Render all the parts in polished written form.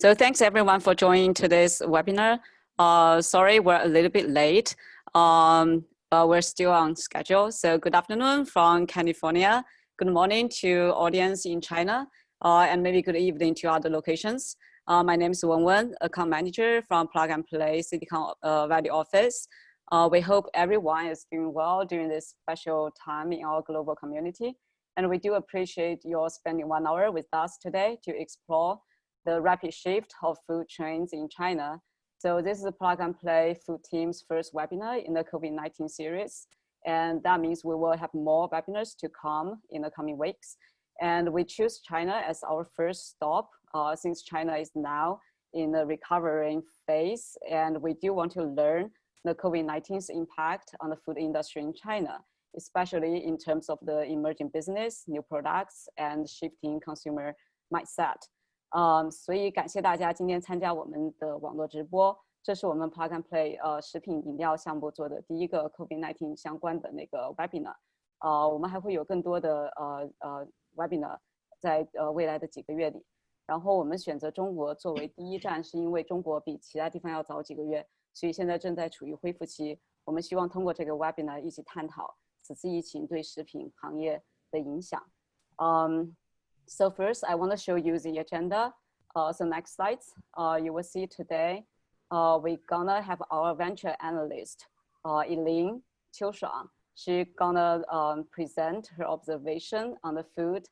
So thanks everyone for joining today's webinar. Sorry, we're a little bit late, but we're still on schedule. So good afternoon from California. Good morning to audience in China, and maybe good evening to other locations. My name is Wenwen, account manager from Plug and Play Silicon Valley office. We hope everyone is doing well during this special time in our global community. And we do appreciate your spending 1 hour with us today to explore the rapid shift of food trends in China. So this is a Plug and Play food team's first webinar in the COVID-19 series. And that means we will have more webinars to come in the coming weeks. And we choose China as our first stop since China is now in the recovering phase. And we do want to learn the COVID-19's impact on the food industry in China, especially in terms of the emerging business, new products, and shifting consumer mindset. 所以感谢大家今天参加我们的网络直播。这是我们 Plug and Play 食品饮料项目做的第一个 COVID-19 相关的那个 webinar。我们还会有更多的webinar 在未来的几个月里。然后我们选择中国作为第一站，是因为中国比其他地方要早几个月，所以现在正在处于恢复期。我们希望通过这个 webinar 一起探讨此次疫情对食品行业的影响。So first, I want to show you the agenda. So next slides, you will see today, we're gonna have our venture analyst, Elaine Qiushuang. She's gonna present her observation on the food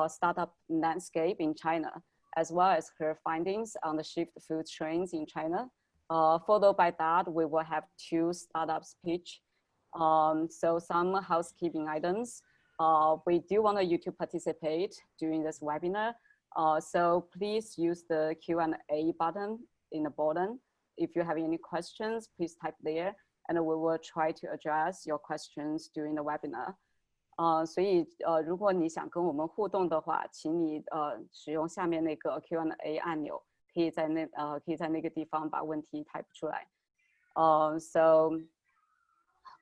startup landscape in China, as well as her findings on the shift food trends in China. Followed by that, we will have 2 startups pitch. So some housekeeping items. We do want you to participate during this webinar. So please use the Q&A button in the bottom. If you have any questions, please type there, and we will try to address your questions during the webinar. 所以如果你想跟我们互动的话，请你使用下面那个 Q&A 按钮，可以在那个地方把问题 type 出来。So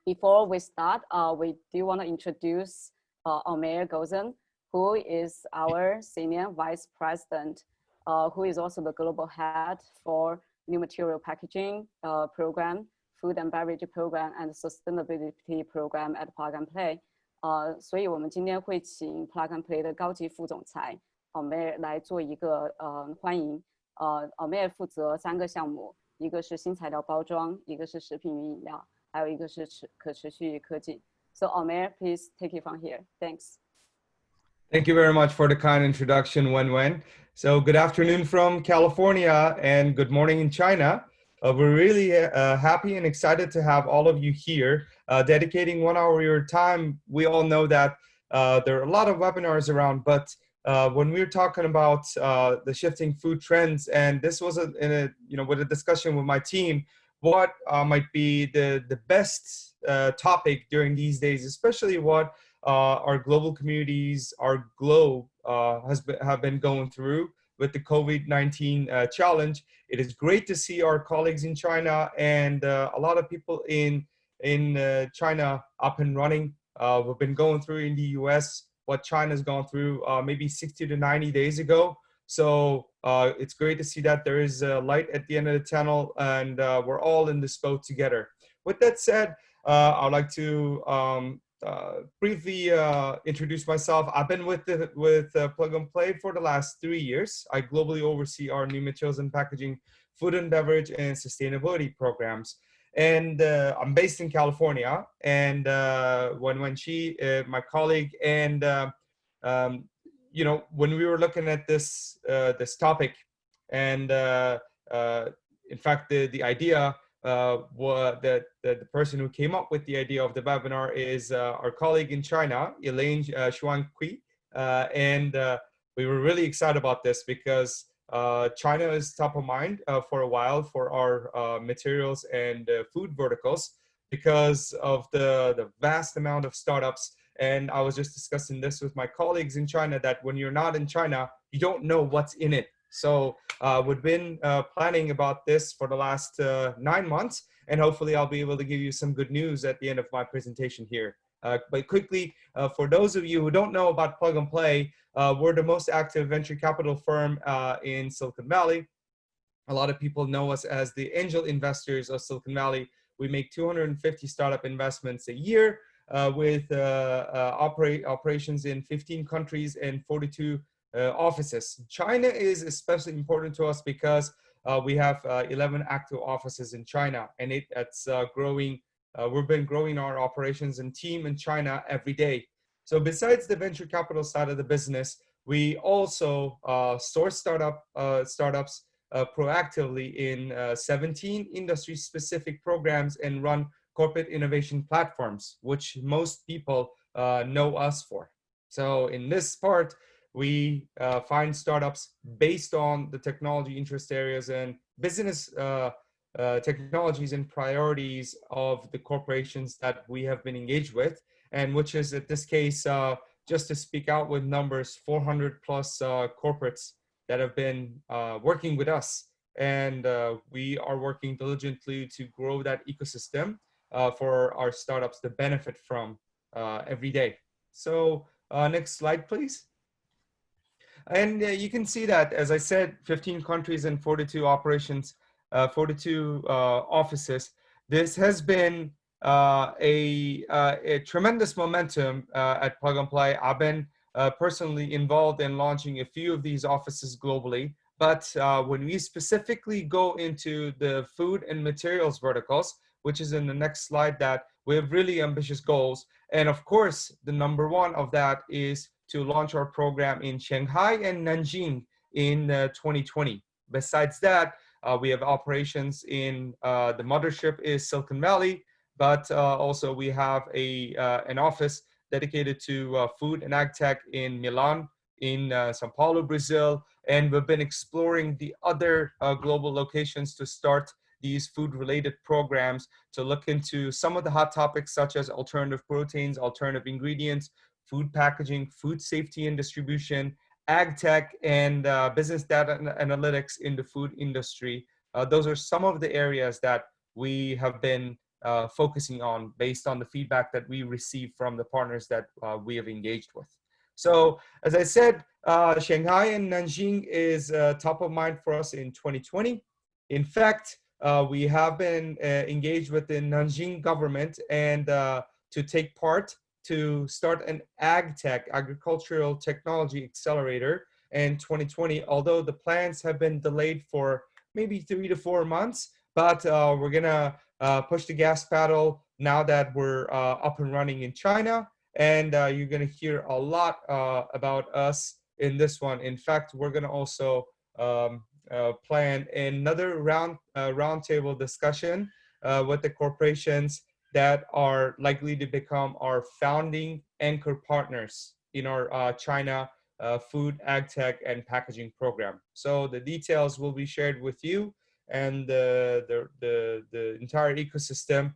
before we start, we do want to introduce Omer Gozen, who is our Senior Vice President, who is also the Global Head for New Material Packaging Program, Food and Beverage Program, and Sustainability Program at Plug and Play. 所以我们今天会请 Plug and Play 的高级副总裁 Omer 来做一个欢迎。Omer 负责3个项目，一个是新材料包装，一个是食品与饮料，还有一个是可持续科技。So Omer, please take it from here. Thanks. Thank you very much for the kind introduction, Wenwen. So good afternoon from California and good morning in China. We're really happy and excited to have all of you here, dedicating 1 hour of your time. We all know that there are a lot of webinars around, but when we were talking about the shifting food trends, and this was with a discussion with my team, what might be the best topic during these days, especially what our global communities, our globe have been going through with the COVID-19 challenge. It is great to see our colleagues in China and a lot of people in China up and running. We've been going through in the US what China's gone through maybe 60 to 90 days ago. So it's great to see that there is a light at the end of the tunnel, and we're all in this boat together. With that said, I'd like to briefly introduce myself. I've been with Plug and Play for the last 3 years. I globally oversee our new materials and packaging, food and beverage, and sustainability programs. And I'm based in California. And when she, my colleague, and when we were looking at this topic, and in fact the idea that the person who came up with the idea of the webinar is our colleague in China, Elaine Qiushuang, and we were really excited about this because China is top of mind for a while for our materials and food verticals because of the vast amount of startups. And I was just discussing this with my colleagues in China that when you're not in China, you don't know what's in it. So we've been planning about this for the last 9 months, and hopefully I'll be able to give you some good news at the end of my presentation here. But quickly, for those of you who don't know about Plug and Play, we're the most active venture capital firm in Silicon Valley. A lot of people know us as the angel investors of Silicon Valley. We make 250 startup investments a year with operations in 15 countries and 42 offices. China is especially important to us because we have 11 active offices in China, and it's growing. We've been growing our operations and team in China every day. So besides the venture capital side of the business, we also source startups proactively in 17 industry-specific programs and run corporate innovation platforms, which most people know us for. So in this part, we find startups based on the technology interest areas and business technologies and priorities of the corporations that we have been engaged with, and which is, at this case, just to speak out with numbers, 400 plus corporates that have been working with us. And we are working diligently to grow that ecosystem for our startups to benefit from every day. So next slide, please. And you can see that, as I said, 15 countries and 42 operations, 42 offices. This has been a tremendous momentum at Plug and Play. I've been personally involved in launching a few of these offices globally. But when we specifically go into the food and materials verticals, which is in the next slide, that we have really ambitious goals. And of course, the number one of that is to launch our program in Shanghai and Nanjing in 2020. Besides that, we have operations in the mothership is Silicon Valley, but also we have an office dedicated to food and ag tech in Milan, in Sao Paulo, Brazil, and we've been exploring the other global locations to start these food-related programs to look into some of the hot topics such as alternative proteins, alternative ingredients, food packaging, food safety and distribution, ag tech, and business data and analytics in the food industry. Those are some of the areas that we have been focusing on based on the feedback that we receive from the partners that we have engaged with. So as I said, Shanghai and Nanjing is top of mind for us in 2020. In fact, we have been engaged with the Nanjing government and to take part to start an ag tech, agricultural technology accelerator in 2020, although the plans have been delayed for maybe 3 to 4 months, but we're gonna push the gas pedal now that we're up and running in China. And you're gonna hear a lot about us in this one. In fact, we're gonna also plan another roundtable discussion with the corporations that are likely to become our founding anchor partners in our China food, ag tech, and packaging program. So the details will be shared with you and the entire ecosystem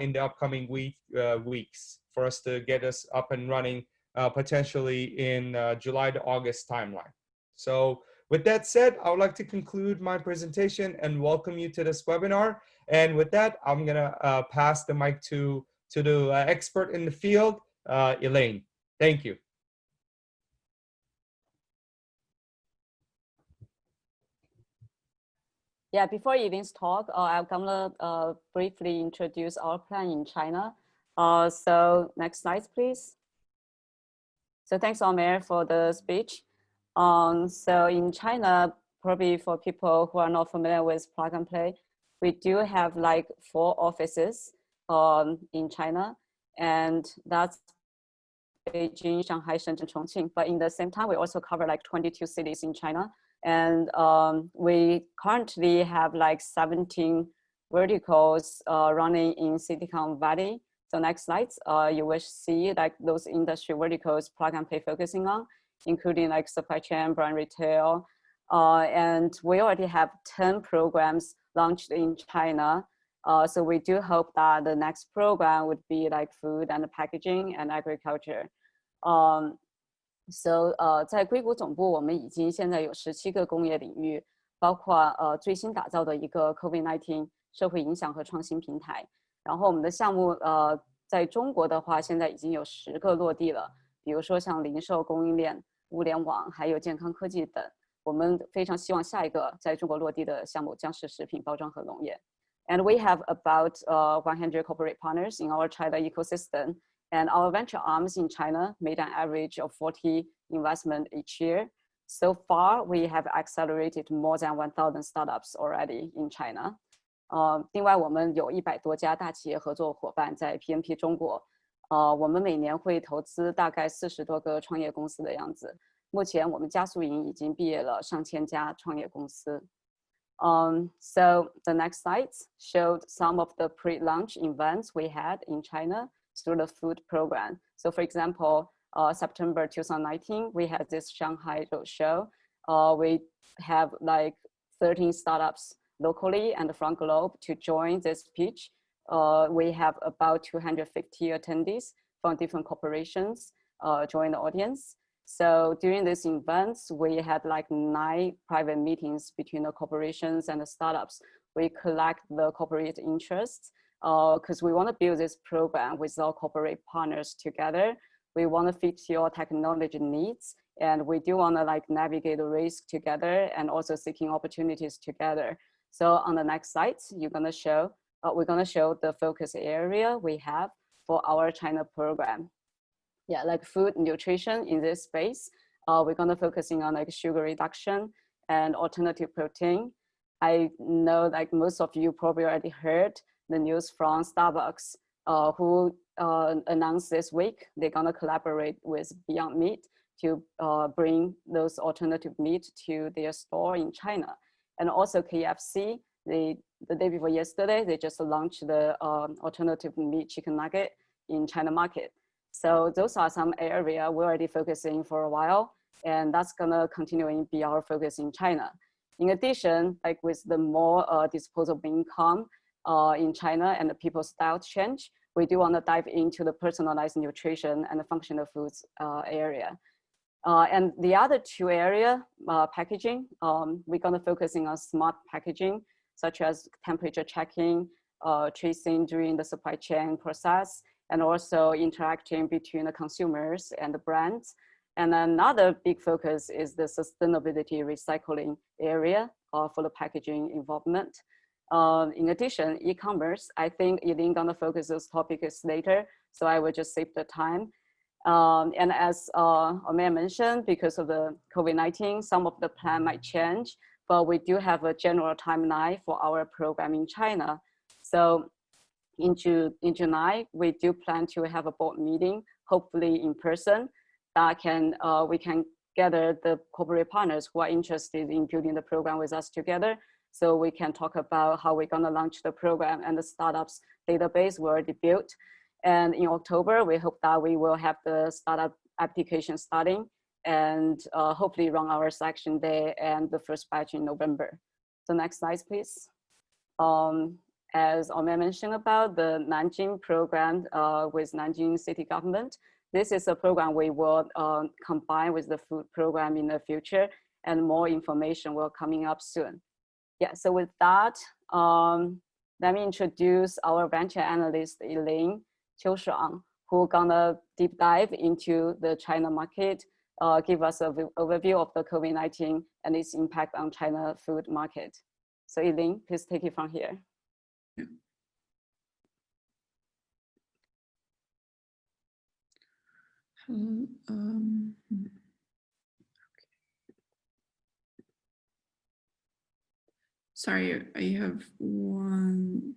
in the upcoming weeks for us to get us up and running potentially in July to August timeline. So with that said, I would like to conclude my presentation and welcome you to this webinar. And with that, I'm gonna pass the mic to the expert in the field, Elaine. Thank you. Yeah, before Elaine's talk, I'm gonna briefly introduce our plan in China. So next slide, please. So thanks, Omer, for the speech. So in China, probably for people who are not familiar with Plug and Play, we do have like 4 offices in China, and that's Beijing, Shanghai, Shenzhen, Chongqing. But in the same time, we also cover like 22 cities in China. And we currently have like 17 verticals running in Silicon Valley. So next slides, you will see like those industry verticals Plug and Play focusing on, including like supply chain, brand retail. And we already have 10 programs launched in China. So we do hope that the next program would be like food and packaging and agriculture.在硅谷总部，我们已经现在有17个工业领域，包括最新打造的一个 COVID-19 社会影响和创新平台。然后我们的项目在中国的话，现在已经有10个落地了，比如说像零售、供应链、物联网，还有健康科技等。我们非常希望下一个在中国落地的项目将是食品包装和农业。And we have about 100 corporate partners in our China ecosystem. And our venture arms in China made an average of 40 investment each year. So far, we have accelerated more than 1,000 startups already in China. 另外，我们有100多家大企业合作伙伴在 PNP 中国。我们每年会投资大概40多个创业公司的样子。目前，我们加速营已经毕业了上千家创业公司。So the next slides showed some of the pre-launch events we had in China through the food program. So for example, September 2019, we had this Shanghai Roadshow. We have like 13 startups locally and from globe to join this pitch. We have about 250 attendees from different corporations join the audience. So during these events, we had like 9 private meetings between the corporations and the startups. We collect the corporate interests because we want to build this program with our corporate partners together. We want to fit your technology needs, and we do want to like navigate the risk together and also seeking opportunities together. So on the next slide, we're going to show the focus area we have for our China program. Yeah, like food nutrition in this space, we're going to focusing on like sugar reduction and alternative protein. I know like most of you probably already heard the news from Starbucks, who announced this week they're going to collaborate with Beyond Meat to bring those alternative meat to their store in China. And also KFC, the day before yesterday, they just launched the alternative meat chicken nugget in China market. So those are some area we're already focusing for a while, and that's gonna continue be our focus in China. In addition, like with the more disposable income in China and the people's style change, we do want to dive into the personalized nutrition and the functional foods area. And the other 2 area, packaging, we're gonna focusing on smart packaging, such as temperature checking, tracing during the supply chain process, and also interacting between the consumers and the brands. And another big focus is the sustainability recycling area for the packaging involvement. In addition, e-commerce, I think Eileen gonna focus those topics later, so I will just save the time. And as Omer mentioned, because of the COVID-19, some of the plan might change, but we do have a general timeline for our program in China. So in July, we do plan to have a board meeting, hopefully in person, that we can gather the corporate partners who are interested in building the program with us together, so we can talk about how we're gonna launch the program and the startups database we already built. And in October, we hope that we will have the startup application starting and hopefully run our selection day and the first batch in November. So next slide, please. As Omer mentioned about the Nanjing program with Nanjing city government, this is a program we will combine with the food program in the future, and more information will coming up soon. Yeah, so with that, let me introduce our venture analyst, Eileen Qiushuang, who gonna deep dive into the China market, give us an overview of the COVID-19 and its impact on China food market. So Eileen, please take it from here. Sorry, I have 1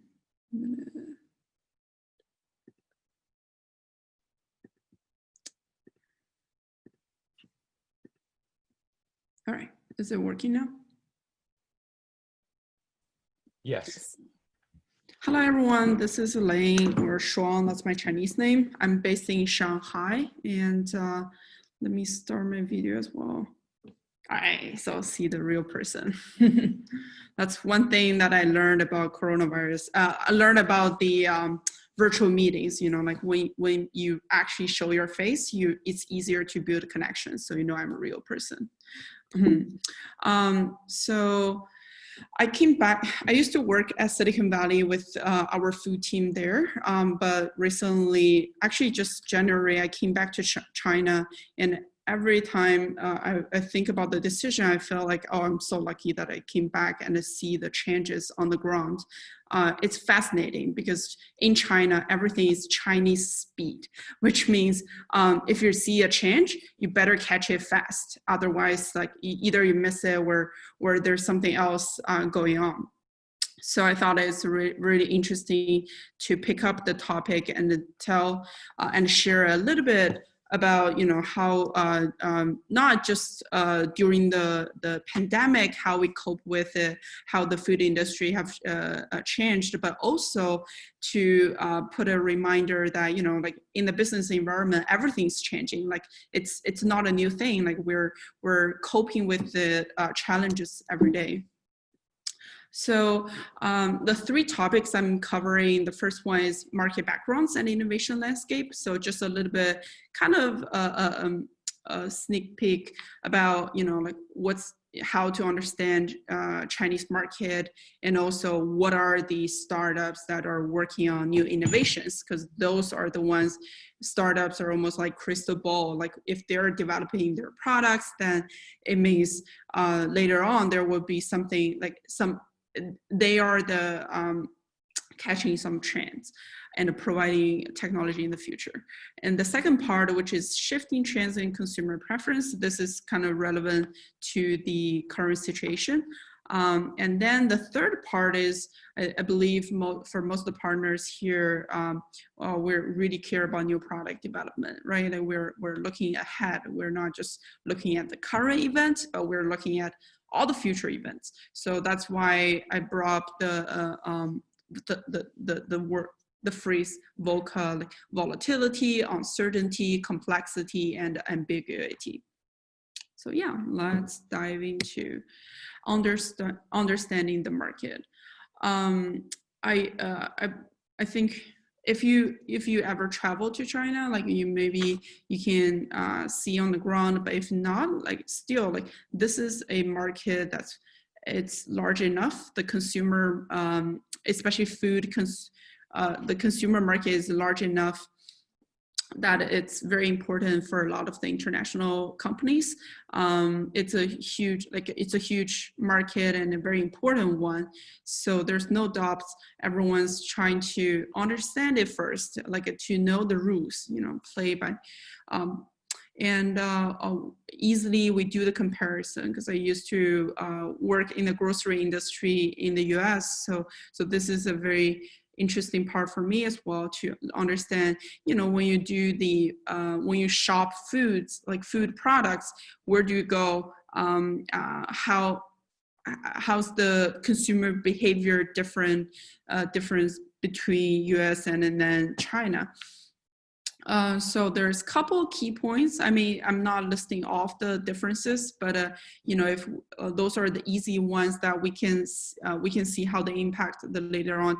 minute. All right, is it working now? Yes. Hello, everyone. This is Elaine, or Shuang. That's my Chinese name. I'm based in Shanghai, and let me start my video as well. All right, so see the real person. That's one thing that I learned about coronavirus. I learned about the virtual meetings. You know, like when you actually show your face, it's easier to build connections. So you know I'm a real person. So I came back. I used to work at Silicon Valley with our food team there, but recently, actually just January, I came back to China, and every time I think about the decision, I feel like, oh, I'm so lucky that I came back and to see the changes on the ground. It's fascinating because in China, everything is Chinese speed, which means if you see a change, you better catch it fast. Otherwise, like either you miss it or there's something else going on. So I thought it's really interesting to pick up the topic and tell and share a little bit about, you know, how not just during the pandemic, how we cope with it, how the food industry have changed, but also to put a reminder that, you know, like in the business environment, everything's changing. Like it's not a new thing. Like we're coping with the challenges every day. So the three topics I'm covering, the first one is market backgrounds and innovation landscape. So just a little bit kind of a sneak peek about, you know, like how to understand Chinese market, and also what are the startups that are working on new innovations, because those are the ones, startups are almost like crystal ball. Like if they're developing their products, then it means later on there will be something like they are the catching some trends and providing technology in the future. And the second part, which is shifting trends in consumer preference, this is kind of relevant to the current situation. And then the third part is, I believe for most of the partners here, we really care about new product development, right? And we're looking ahead. We're not just looking at the current event, but we're looking at all the future events. So that's why I brought up the phrase VUCA, like volatility, uncertainty, complexity, and ambiguity. So yeah, let's dive into understanding the market. I think if you ever travel to China, like you can see on the ground, but if not, like still, like this is a market it's large enough. The consumer, especially food, the consumer market is large enough that it's very important for a lot of the international companies. It's a huge market and a very important one. So there's no doubt everyone's trying to understand it first, like to know the rules, you know, play by. Easily we do the comparison, because I used to work in the grocery industry in the US. So this is a very interesting part for me as well, to understand, you know, when you do when you shop foods, like food products, where do you go? How's the consumer behavior difference between US and then China? So there's a couple key points. I mean, I'm not listing off the differences, but you know, if those are the easy ones that we can see how they impact the later on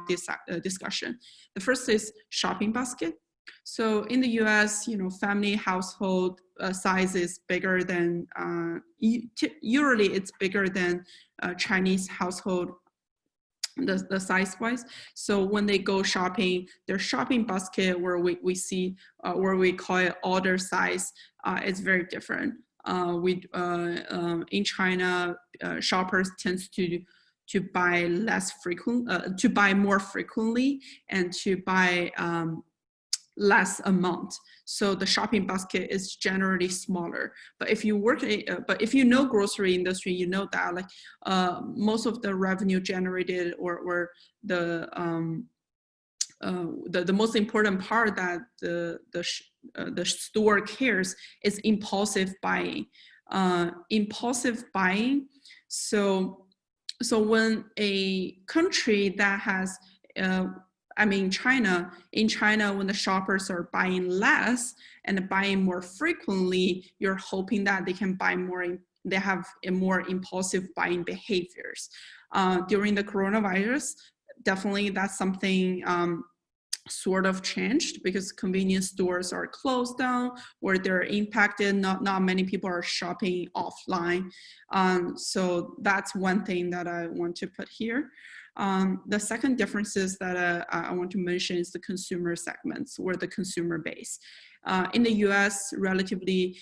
discussion. The first is shopping basket. So in the US, you know, family household size is bigger than usually it's bigger than Chinese household. The size wise. So when they go shopping, their shopping basket, where we see where we call it order size, is very different. In China, shoppers tends to buy to buy more frequently, and to buy less amount. So the shopping basket is generally smaller. But if you if you know grocery industry, you know that like most of the revenue generated or the most important part that the store cares is impulsive buying. So when a country that has in China, when the shoppers are buying less and buying more frequently, you're hoping that they can buy more, they have a more impulsive buying behaviors. During the coronavirus, definitely that's something sort of changed because convenience stores are closed down or they're impacted. Not many people are shopping offline. So that's one thing that I want to put here. The second differences that I want to mention is the consumer segments or the consumer base. In the US, relatively,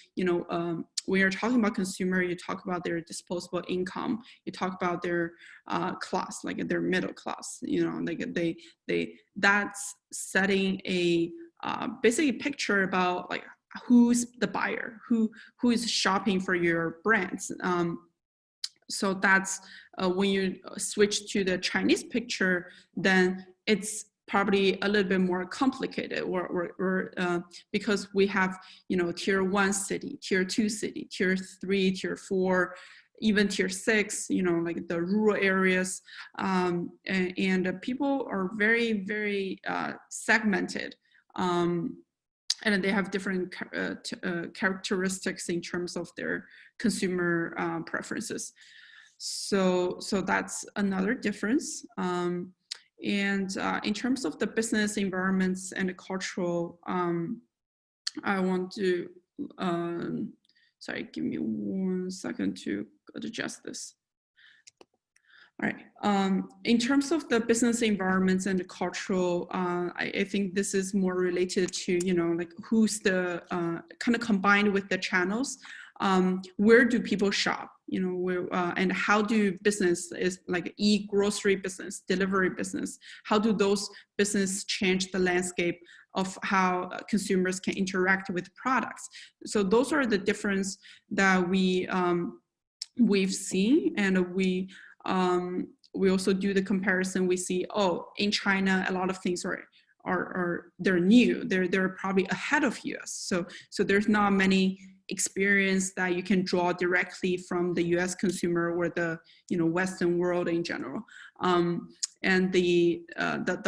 when you're talking about consumer, you talk about their disposable income, you talk about their class, like their middle class, like that's setting a basic picture about like who's the buyer, who is shopping for your brands. So that's when you switch to the Chinese picture, then it's probably a little bit more complicated because we have, tier 1 city, tier 2 city, tier 3, tier 4, even tier 6, like the rural areas. And people are very, very segmented. And they have different characteristics in terms of their consumer preferences. So that's another difference. And in terms of the business environments and the cultural, I want to, sorry, give me 1 second to adjust this. All right, in terms of the business environments and the cultural, I think this is more related to, like who's the, kind of combined with the channels. Where do people shop? And how do business is like e-grocery business, delivery business, how do those business change the landscape of how consumers can interact with products? So those are the difference that we've seen, and we also do the comparison. We see, oh, in China, a lot of things they're new. They're probably ahead of US. So there's not many experience that you can draw directly from the US consumer or the Western world in general. And the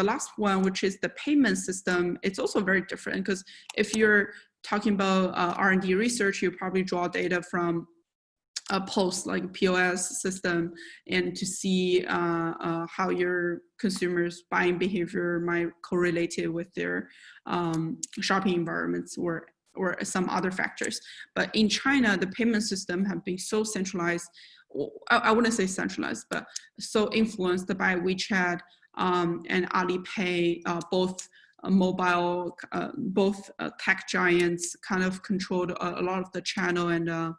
last one, which is the payment system, it's also very different, because if you're talking about R&D research, you probably draw data from a POS, like POS system, and to see how your consumers' buying behavior might correlate with their shopping environments or some other factors. But in China, the payment system have been so centralized, I wouldn't say centralized, but so influenced by WeChat and Alipay, both mobile, both tech giants kind of controlled a lot of the channel, and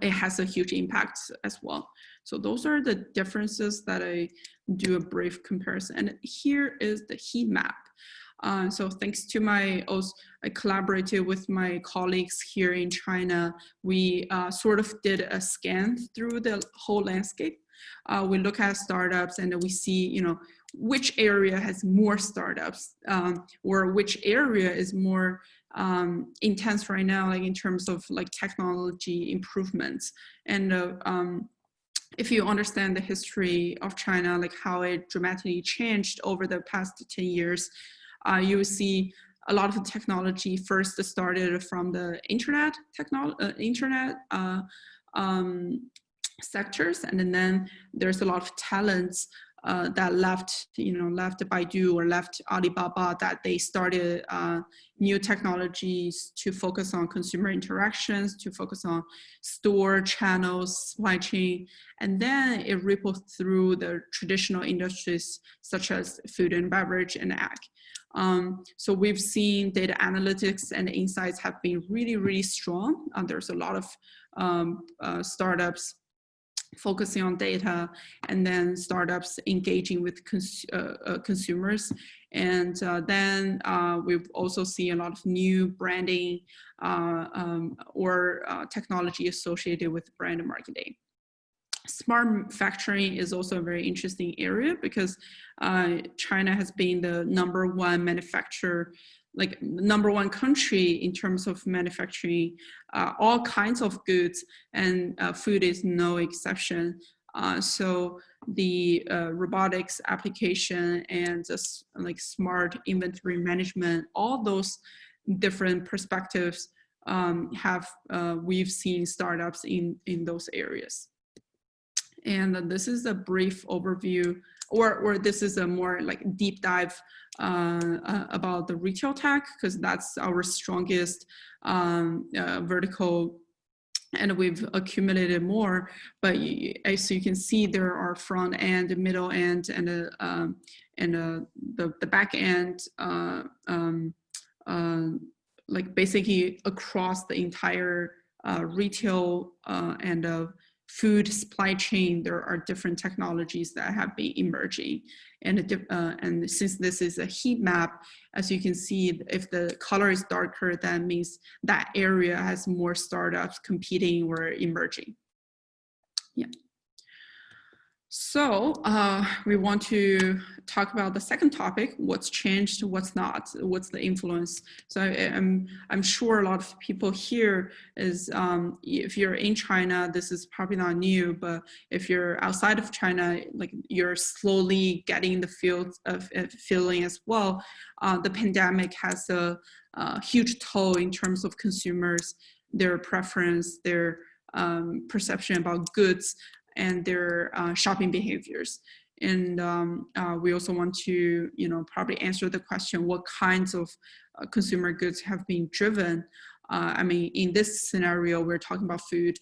it has a huge impact as well. So those are the differences that I do a brief comparison. And here is the heat map. So thanks to I collaborated with my colleagues here in China. We sort of did a scan through the whole landscape. We look at startups and we see, which area has more startups, or which area is more intense right now, like in terms of like technology improvements. And if you understand the history of China, like how it dramatically changed over the past 10 years, you will see a lot of the technology first started from the internet sectors, and then there's a lot of talents that left Baidu or left Alibaba, that they started new technologies to focus on consumer interactions, to focus on store channels, supply chain, and then it rippled through the traditional industries such as food and beverage and ag. So we've seen data analytics and insights have been really, really strong. There's a lot of startups focusing on data, and then startups engaging with consumers. And then we've also seen a lot of new branding or technology associated with brand marketing. Smart manufacturing is also a very interesting area, because China has been the #1 manufacturer, like #1 country in terms of manufacturing all kinds of goods, and food is no exception. So the robotics application and just like smart inventory management, all those different perspectives we've seen startups in those areas. And this is a brief overview, or this is a more like deep dive about the retail tech, because that's our strongest vertical, and we've accumulated more. But as you can see, there are front end, middle end, and the back end, like basically across the entire retail and food supply chain. There are different technologies that have been emerging, and since this is a heat map, as you can see, if the color is darker, that means that area has more startups competing or emerging. Yeah. So we want to talk about the second topic: what's changed, what's not, what's the influence. So I'm sure a lot of people here is, if you're in China, this is probably not new, but if you're outside of China, like you're slowly getting the feeling as well. The pandemic has a huge toll in terms of consumers, their preference, their perception about goods, and their shopping behaviors. And we also want to, probably answer the question, what kinds of consumer goods have been driven? I mean, in this scenario, we're talking about food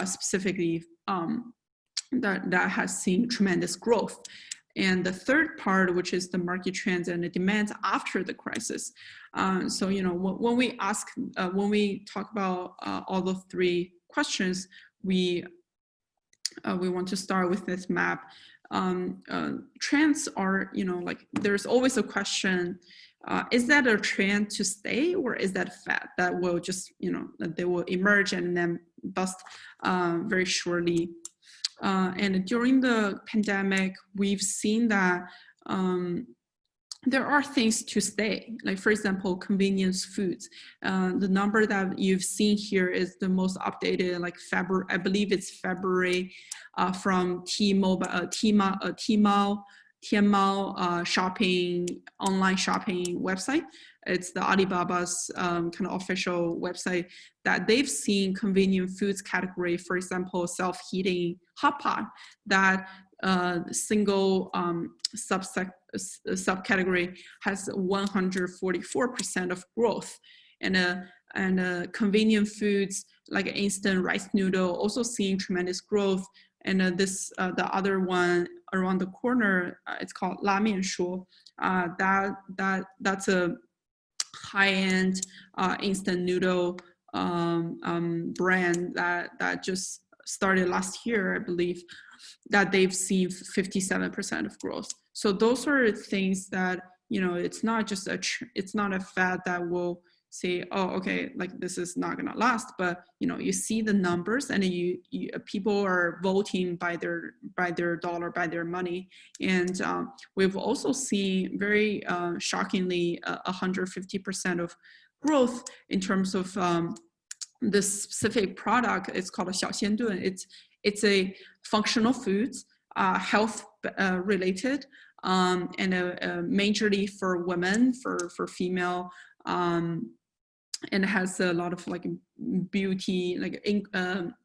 specifically, that has seen tremendous growth. And the third part, which is the market trends and the demands after the crisis. So, when we talk about all the three questions, we want to start with this map. Trends are, like there's always a question, is that a trend to stay, or is that a fad that will just, that they will emerge and then bust very shortly? And during the pandemic, we've seen that there are things to stay, like for example, convenience foods. The number that you've seen here is the most updated, like February, I believe it's February, from Tmall shopping, online shopping website. It's the Alibaba's kind of official website, that they've seen convenient foods category, for example, self-heating hot pot, that single subcategory has 144% of growth, and convenient foods like instant rice noodle also seeing tremendous growth. And the other one around the corner, it's called La Mian Shuo. That's a high-end instant noodle brand that just started last year, I believe, that they've seen 57% of growth. So those are things that, it's not just it's not a fad that will say, oh, okay, like this is not gonna last, but you see the numbers, and people are voting by their dollar, by their money. And we've also seen very shockingly 150% of growth in terms of this specific product. It's called a 小鲜炖. It's a functional foods, health related, and majorly for women, for female, and has a lot of like beauty, like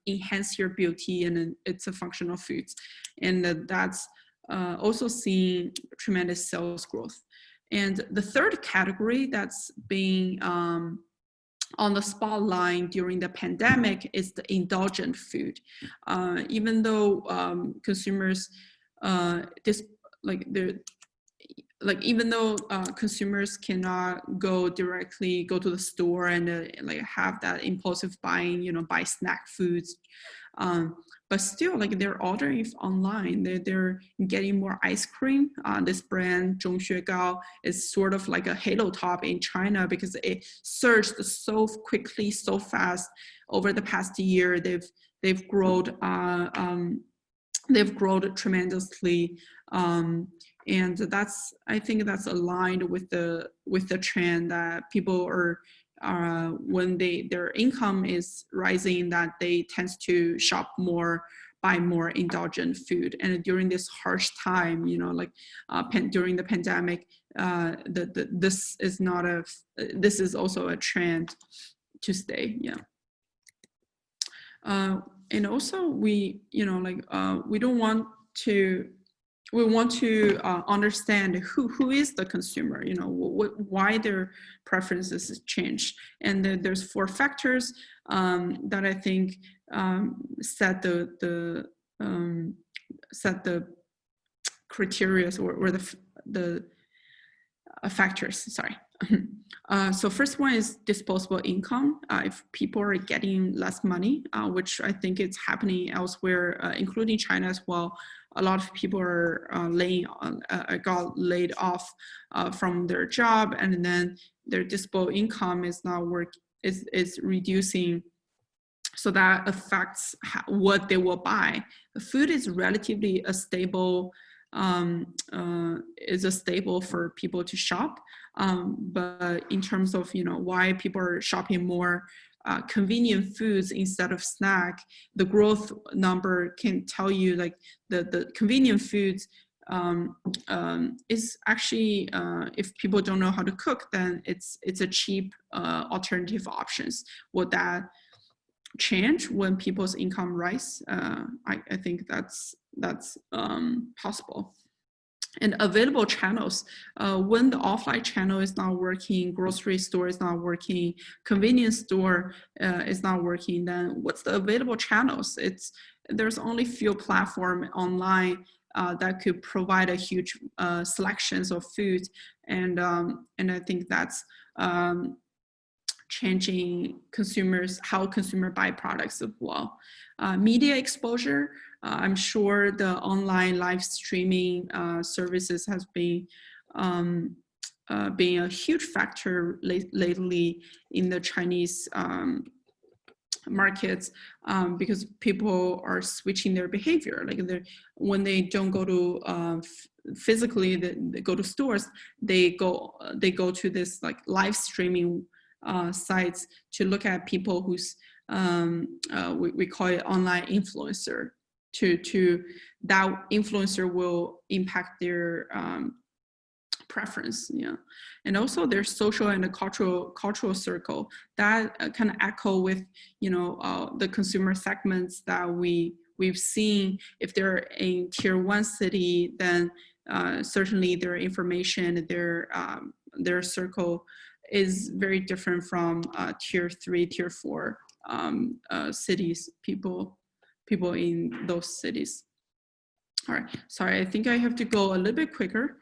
enhance your beauty, and it's a functional foods, and that's also seeing tremendous sales growth. And the third category that's being on the spotlight during the pandemic is the indulgent food. Even though consumers even though consumers cannot go to the store and like have that impulsive buying, buy snack foods, but still, like they're ordering online. They're getting more ice cream. This brand Zhongxuegao is sort of like a halo top in China because it surged so quickly, so fast over the past year. They've grown tremendously, and I think that's aligned with the trend that people are. When their income is rising, that they tend to shop more, buy more indulgent food. And during this harsh time, during the pandemic, this is also a trend to stay. Yeah. and also we, you know, like we want to understand who is the consumer, you know, why their preferences change. And there's 4 factors that I think set the criteria or the factors, sorry. So first one is disposable income. If people are getting less money, which I think it's happening elsewhere, including China as well, a lot of people are got laid off from their job, and then their disposable income is not is reducing. So that affects what they will buy. The food is relatively a stable for people to shop, but in terms of, you know, why people are shopping more convenient foods instead of snack, the growth number can tell you like the convenient foods is actually, if people don't know how to cook, then it's a cheap alternative options. Would that change when people's income rise? I think that's possible. And available channels, when the offline channel is not working, grocery store is not working, convenience store is not working, then what's the available channels? There's only few platforms online that could provide a huge selections of food, and I think that's changing how consumer buy products as well. Media exposure, I'm sure the online live streaming services has been a huge factor lately in the Chinese markets, because people are switching their behavior. Like when they don't go to physically, they go to stores, they go to this like live streaming sites to look at people who's we call it online influencer. To that influencer will impact their preference, yeah. And also there's social and the cultural circle that kind of echo with, you know, the consumer segments that we've seen. If they're in tier 1 city, then certainly their information, their circle is very different from tier 3, tier 4 cities, people in those cities. All right, sorry, I think I have to go a little bit quicker.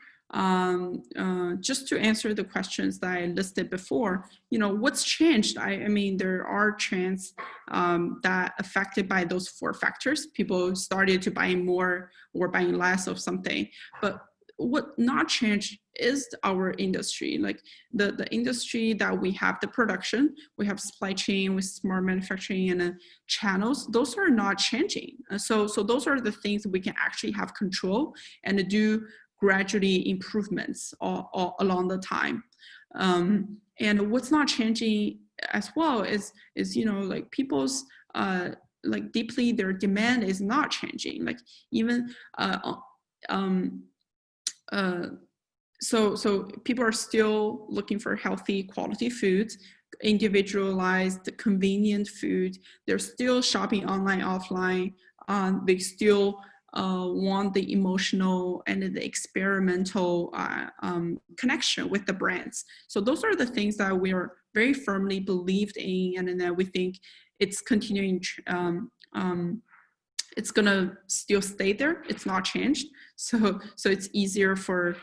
Just to answer the questions that I listed before, you know, what's changed? I mean, there are trends that affected by those 4 factors. People started to buy more or buying less of something, but what not changed is our industry. Like the industry that we have, the production, we have supply chain with smart manufacturing and channels, those are not changing. So those are the things we can actually have control and do gradually improvements all along the time. And what's not changing as well is, you know, like people's like deeply their demand is not changing. Like even so people are still looking for healthy quality foods, individualized, convenient food. They're still shopping online, offline. They still want the emotional and the experimental connection with the brands. So those are the things that we are very firmly believed in, and then we think it's continuing. It's gonna still stay there. It's not changed. So it's easier for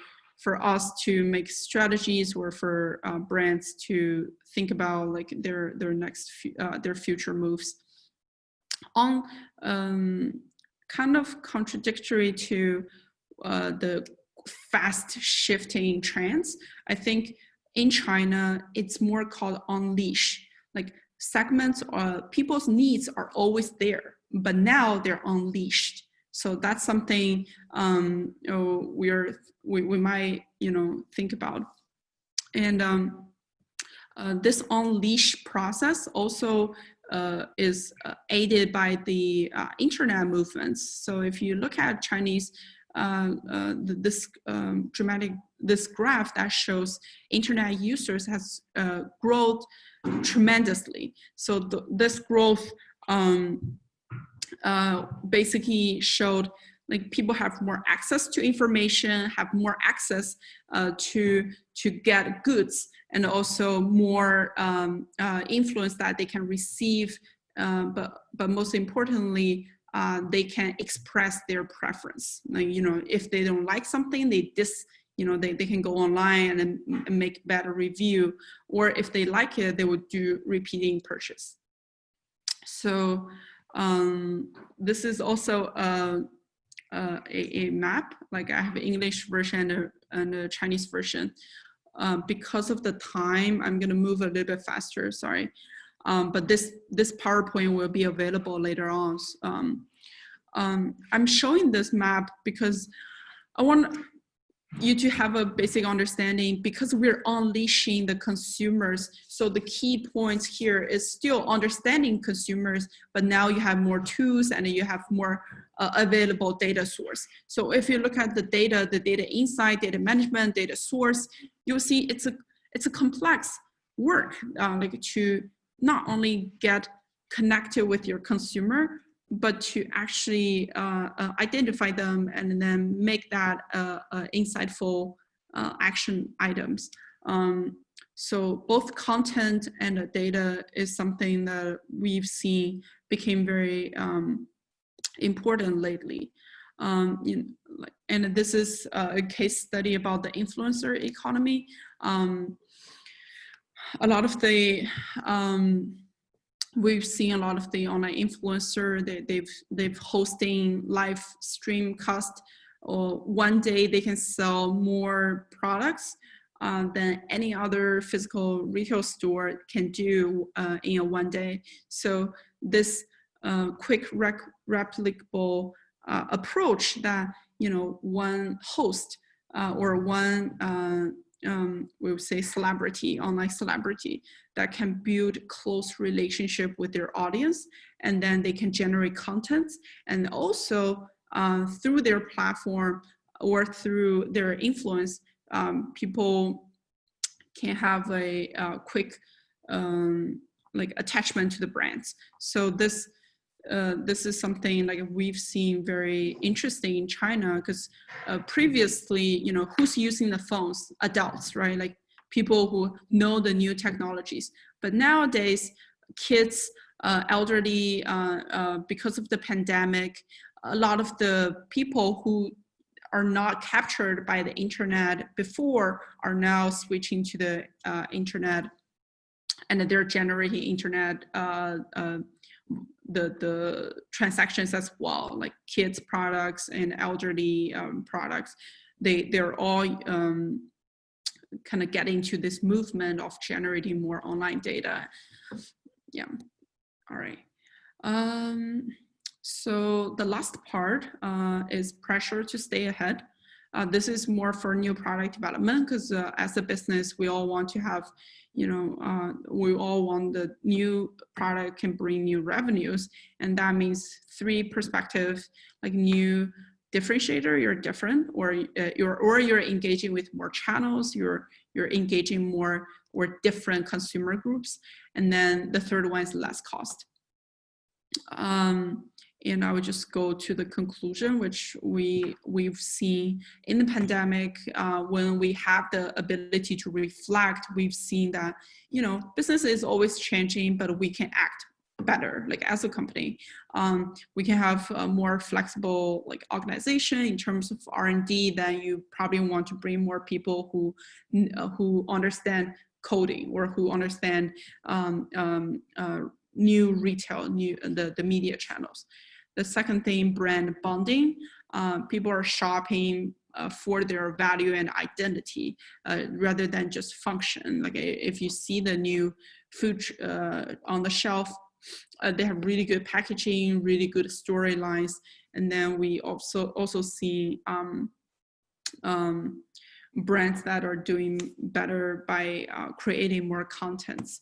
us to make strategies, or for brands to think about like their next their future moves. On kind of contradictory to the fast shifting trends, I think in China it's more called unleash. Like segments, people's needs are always there, but now they're unleashed. So that's something we might, you know, think about. And this unleash process also is aided by the internet movements. So if you look at Chinese, this graph that shows internet users has grown tremendously. So this growth basically showed like people have more access to information, have more access to get goods, and also more influence that they can receive. But most importantly, they can express their preference. Like, you know, if they don't like something, they can go online and make better review, or if they like it, they would do repeating purchase. So this is also a map. Like I have an English version and a Chinese version. Because of the time, I'm going to move a little bit faster. Sorry, but this PowerPoint will be available later on. I'm showing this map because I want you to have a basic understanding, because we're unleashing the consumers. So the key points here is still understanding consumers, but now you have more tools and you have more available data source. So if you look at the data insight, data management, data source, you'll see it's a complex work, like to not only get connected with your consumer, but to actually identify them and then make that insightful action items. So both content and data is something that we've seen became very important lately. And this is a case study about the influencer economy. A lot of the we've seen a lot of the online influencer, they've hosting live stream cast, or one day they can sell more products than any other physical retail store can do in a one day. So this quick replicable approach that, you know, one host or one we would say celebrity, online celebrity, that can build close relationship with their audience, and then they can generate content, and also through their platform or through their influence, people can have a quick like attachment to the brands. So this is something like we've seen very interesting in China, because previously, you know, who's using the phones? Adults, right? Like people who know the new technologies. But nowadays, kids, elderly, because of the pandemic, a lot of the people who are not captured by the internet before are now switching to the internet, and they're generating internet the transactions as well, like kids products and elderly products. They're all kind of getting to this movement of generating more online data. Yeah, all right. So the last part is pressure to stay ahead. This is more for new product development, because as a business, we all want to have, you know, we all want the new product can bring new revenues. And that means three perspectives, like new differentiator, you're different, or you're engaging with more channels, you're engaging more or different consumer groups. And then the third one is less cost. And I would just go to the conclusion, which we've seen in the pandemic. When we have the ability to reflect, we've seen that, you know, business is always changing, but we can act better. Like as a company, we can have a more flexible like organization in terms of R&D. Then you probably want to bring more people who understand coding, or who understand new retail, the media channels. The second thing, brand bonding. People are shopping for their value and identity rather than just function. Like if you see the new food on the shelf, they have really good packaging, really good storylines. And then we also see brands that are doing better by creating more contents.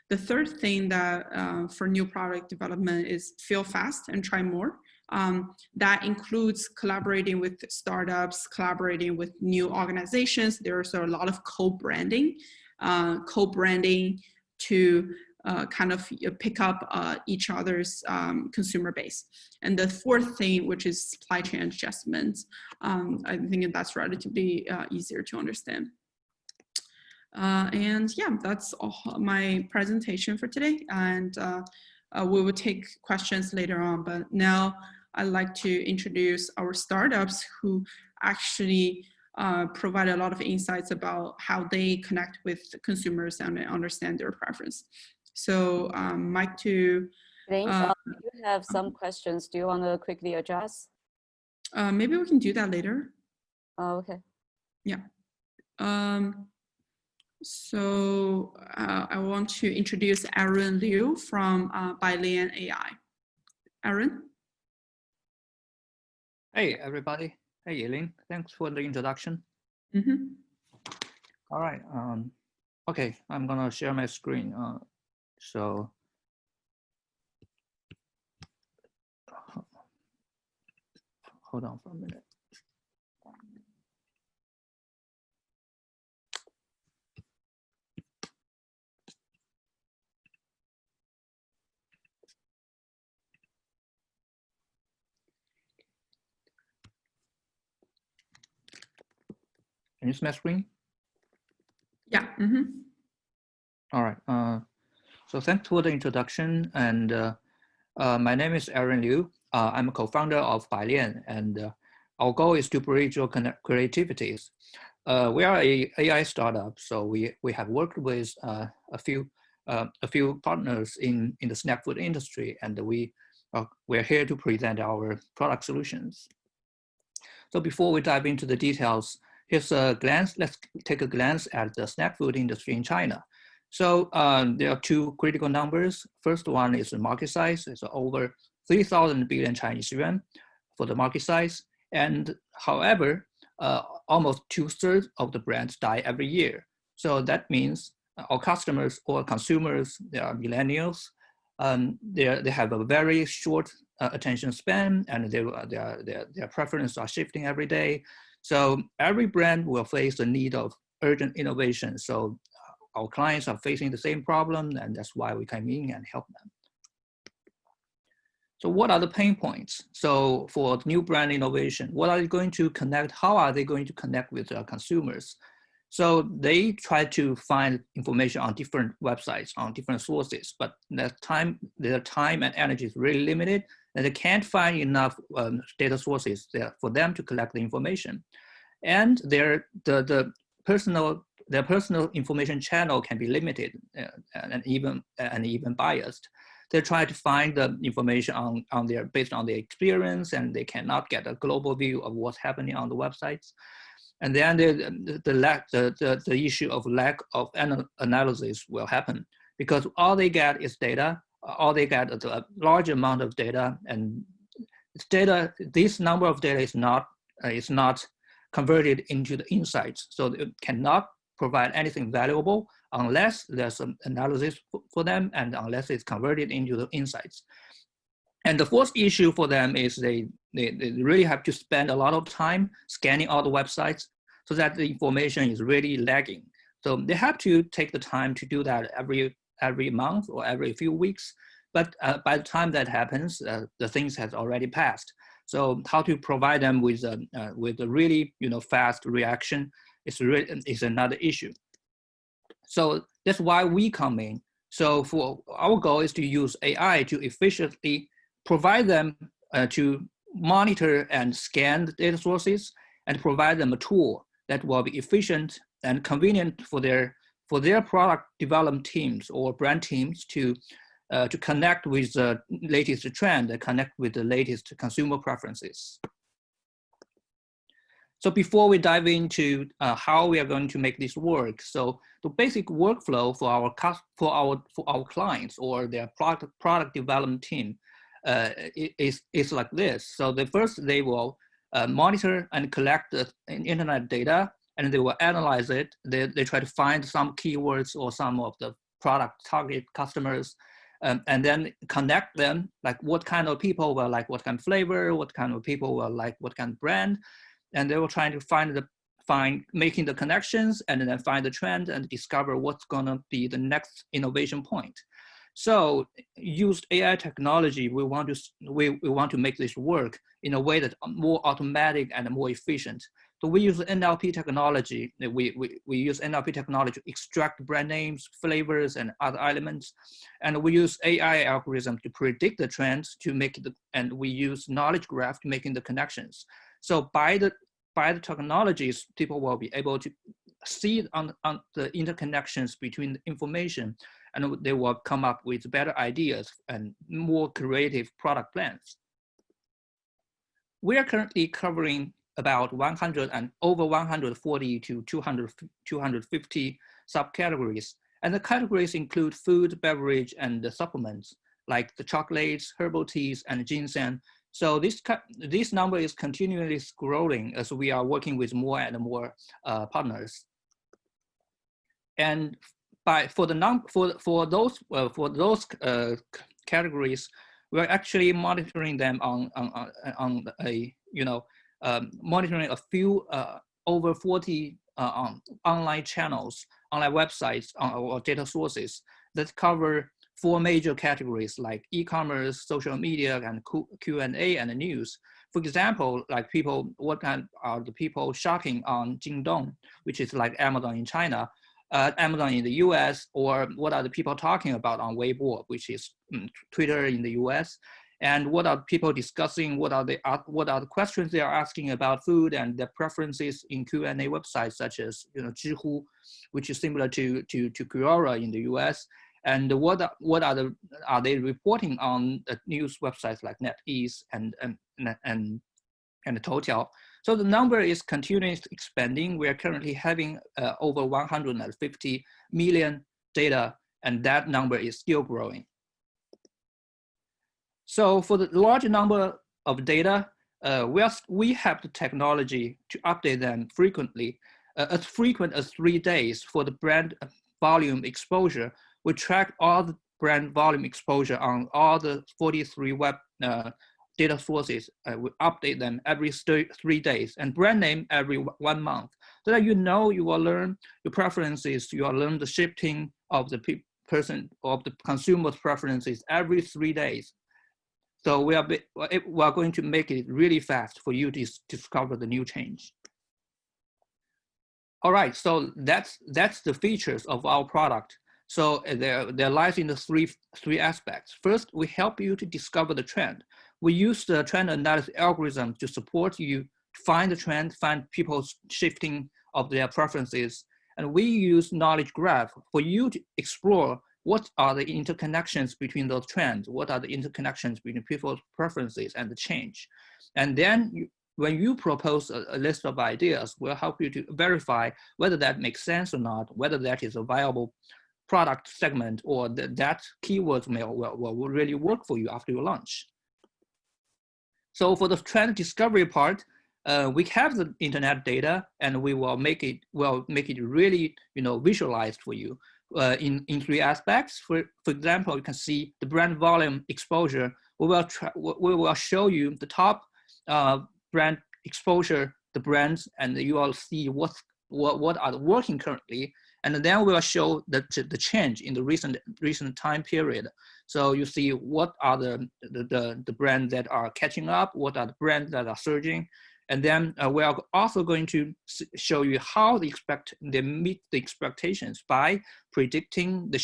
The third thing that for new product development is fail fast and try more. That includes collaborating with startups, collaborating with new organizations. There's a lot of co-branding to kind of pick up each other's consumer base. And the fourth thing, which is supply chain adjustments, I think that's relatively easier to understand. And yeah, that's all my presentation for today. And we will take questions later on, but now I'd like to introduce our startups who actually provide a lot of insights about how they connect with consumers and understand their preference. So Mike to... Ling, you have some questions. Do you want to quickly address? Maybe we can do that later. Oh, okay. Yeah. So I want to introduce Aaron Liu from Bailian AI. Aaron? Hey, everybody. Hey, Yilin. Thanks for the introduction. Mm-hmm. All right. Okay, I'm going to share my screen. So hold on for a minute. Can you see my screen? Yeah. Mm-hmm. All right. So thanks for the introduction. And my name is Aaron Liu. I'm a co-founder of Bailian, and our goal is to bridge your creativities. We are a AI startup, so we have worked with a few partners in the snack food industry, and we're here to present our product solutions. So before we dive into the details, here's a glance. Let's take a glance at the snack food industry in China. So there are two critical numbers. First one is the market size. It's over 3,000 billion Chinese yuan for the market size. And however, almost 2/3 of the brands die every year. So that means our customers or consumers, they are millennials. They have a very short attention span, and their preferences are shifting every day. So every brand will face the need of urgent innovation. So our clients are facing the same problem, and that's why we come in and help them. So what are the pain points? So for new brand innovation, what are they going to connect? How are they going to connect with their consumers? So they try to find information on different websites, on different sources, but their time and energy is really limited, and they can't find enough data sources there for them to collect the information. And their personal information channel can be limited and even biased. They try to find the information based on their experience, and they cannot get a global view of what's happening on the websites. And then the issue of lack of analysis will happen, because all they get is data. All they get is a large amount of data, and this number of data is not converted into the insights. So it cannot provide anything valuable unless there's an analysis for them and unless it's converted into the insights. And the fourth issue for them is they really have to spend a lot of time scanning all the websites so that the information is really lagging. So they have to take the time to do that every month or every few weeks. But by the time that happens, the things has already passed. So how to provide them with a really fast reaction is another issue. So that's why we come in. So for our goal is to use AI to efficiently provide them to monitor and scan the data sources and provide them a tool that will be efficient and convenient for their product development teams or brand teams to connect with the latest trend and connect with the latest consumer preferences. So before we dive into how we are going to make this work, so the basic workflow for our clients or their product development team is like this. So they will monitor and collect the internet data, and they will analyze it. They try to find some keywords or some of the product target customers, and then connect them, like what kind of people will like what kind of flavor, what kind of people will like what kind of brand. And they will try to making the connections and then find the trend and discover what's gonna be the next innovation point. So used AI technology, we want to make this work in a way that's more automatic and more efficient. So we use NLP technology. We use NLP technology to extract brand names, flavors, and other elements. And we use AI algorithm to predict the trends and we use knowledge graph to making the connections. So by the technologies, people will be able to see on the interconnections between the information, and they will come up with better ideas and more creative product plans. We are currently covering about over 140 to 250 subcategories. And the categories include food, beverage, and the supplements, like the chocolates, herbal teas, and ginseng. So this number is continually growing as we are working with more and more partners. And for those categories, we're actually monitoring them on a monitoring a few over 40 online channels, online websites, or data sources that cover 4 major categories like e-commerce, social media, and Q&A and news. For example, like what kind are the people shopping on Jingdong, which is like Amazon in China, Amazon in the US, or what are the people talking about on Weibo, which is Twitter in the US, and what are people discussing, what are the questions they are asking about food and their preferences in Q&A websites such as Zhihu, which is similar to Quora in the US, and what are they reporting on news websites like NetEase and Toutiao. So the number is continuously expanding. We are currently having over 150 million data, and that number is still growing. So for the large number of data, we have the technology to update them frequently, as frequent as 3 days for the brand volume exposure. We track all the brand volume exposure on all the 43 web data sources. We update them every 3 days, and brand name every 1 month, so that you will learn your preferences, you will learn the shifting of the consumer's preferences every 3 days. So we are going to make it really fast for you to discover the new change. All right, so that's the features of our product. So there lies in the three aspects. First, we help you to discover the trend. We use the trend analysis algorithm to support you to find the trend, find people's shifting of their preferences. And we use knowledge graph for you to explore what are the interconnections between those trends, what are the interconnections between people's preferences and the change. And then when you propose a list of ideas, we'll help you to verify whether that makes sense or not, whether that is a viable product segment, or that keywords will really work for you after your launch. So for the trend discovery part, we have the internet data, and we will make it really visualized for you in 3 aspects. For example, you can see the brand volume exposure. We will show you the top brand exposure, the brands, and you will see what are working currently. And then we'll show the change in the recent time period. So you see what are the brands that are catching up, what are the brands that are surging. And then we are also going to show you how they meet the expectations by predicting the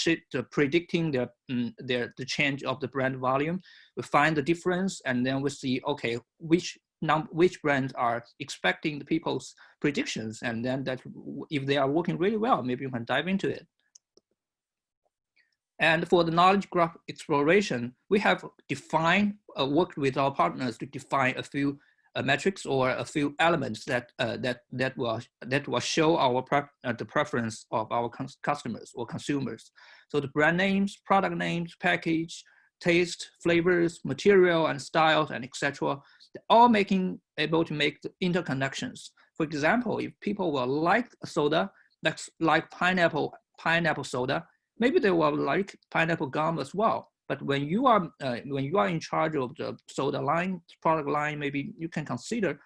change of the brand volume. We find the difference, and then we see, okay, which brands are expecting the people's predictions, and then that if they are working really well, maybe you can dive into it. And for the knowledge graph exploration, we have worked with our partners to define a few metrics or a few elements that will show the preference of our customers or consumers. So the brand names, product names, package, taste, flavors, material, and styles, and etc. They're all able to make the interconnections. For example, if people will like a soda that's like pineapple soda, maybe they will like pineapple gum as well. But when you are in charge of the soda line, product line, maybe you can consider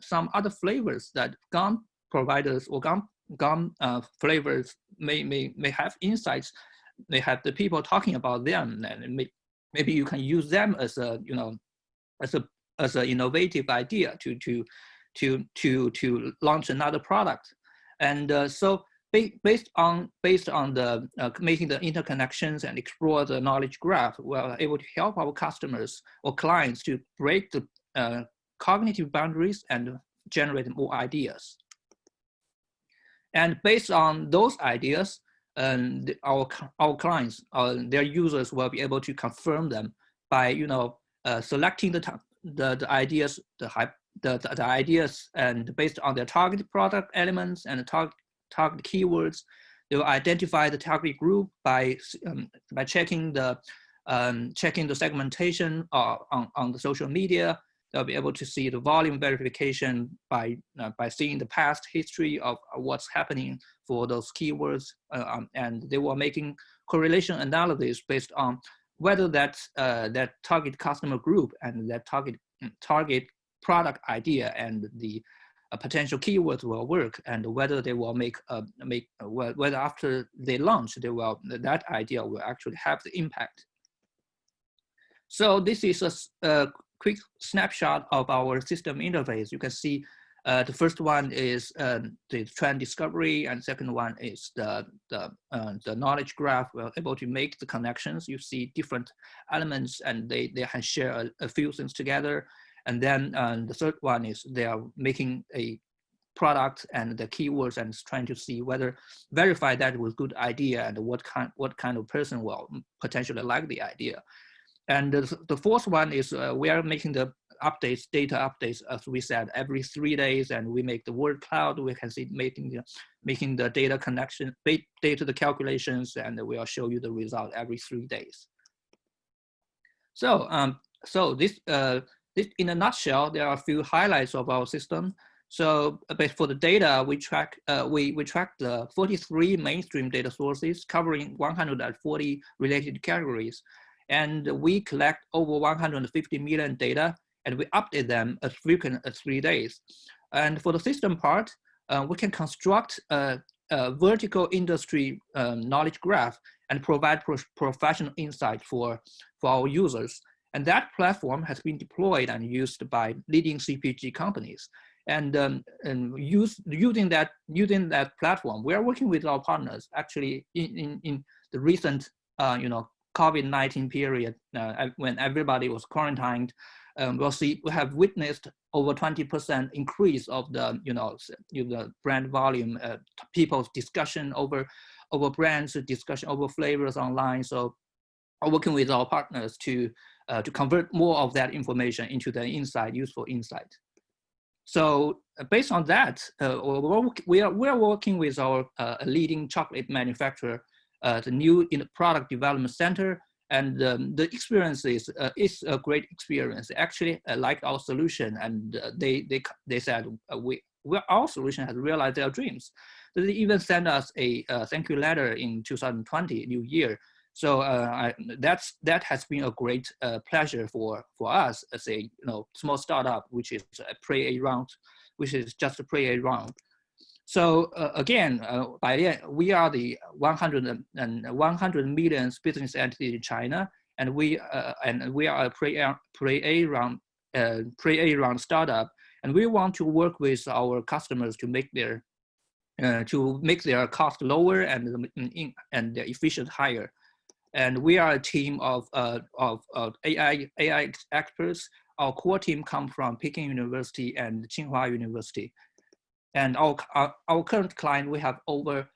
some other flavors that gum providers or gum flavors may have insights they have the people talking about them, and maybe you can use them as a, you know, as an innovative idea to launch another product. And so based on the making the interconnections and explore the knowledge graph, we're able to help our customers or clients to break the cognitive boundaries and generate more ideas. And based on those ideas, our clients, their users will be able to confirm them by, you know, selecting the ideas, the ideas, and based on their target product elements and target keywords, they will identify the target group by checking the segmentation on the social media. They'll be able to see the volume verification by seeing the past history of what's happening for those keywords, and they were making correlation analysis based on whether that target customer group and that target product idea and the potential keywords will work, and whether they will whether after they launch that idea will actually have the impact. So this is a quick snapshot of our system interface. You can see the first one is the trend discovery, and second one is the knowledge graph. We're able to make the connections. You see different elements, and they can share a few things together. And then the third one is they are making a product and the keywords and trying to see whether verify that with good idea and what kind of person will potentially like the idea. And the fourth one is we are making the updates, data updates, as we said, every 3 days, and we make the word cloud. We can see making the data connection, data the calculations, and we'll show you the result every 3 days. So this in a nutshell, there are a few highlights of our system. So for the data, we track the 43 mainstream data sources covering 140 related categories. And we collect over 150 million data, and we update them as frequent as 3 days. And for the system part, we can construct a vertical industry knowledge graph and provide professional insight for our users. And that platform has been deployed and used by leading CPG companies. And using that platform, we are working with our partners. Actually, in the recent COVID-19 period, when everybody was quarantined, we have witnessed over 20% increase of the brand volume, people's discussion over brands, discussion over flavors online. So we're working with our partners to convert more of that information into the useful insight. So based on that, we are working with our leading chocolate manufacturer, the new product development center, and the experience is a great experience. They actually liked our solution, and they said our solution has realized their dreams. So they even sent us a thank you letter in 2020 New Year. So that has been a great pleasure for us as a small startup, which is a pre-A round, which is just a pre-A round. So again, by the end, we are the 100 million business entity in China, and we are a pre-A round startup, and we want to work with our customers to make their cost lower and their efficiency higher. And we are a team of AI experts. Our core team comes from Peking University and Tsinghua University. And our current client, we have over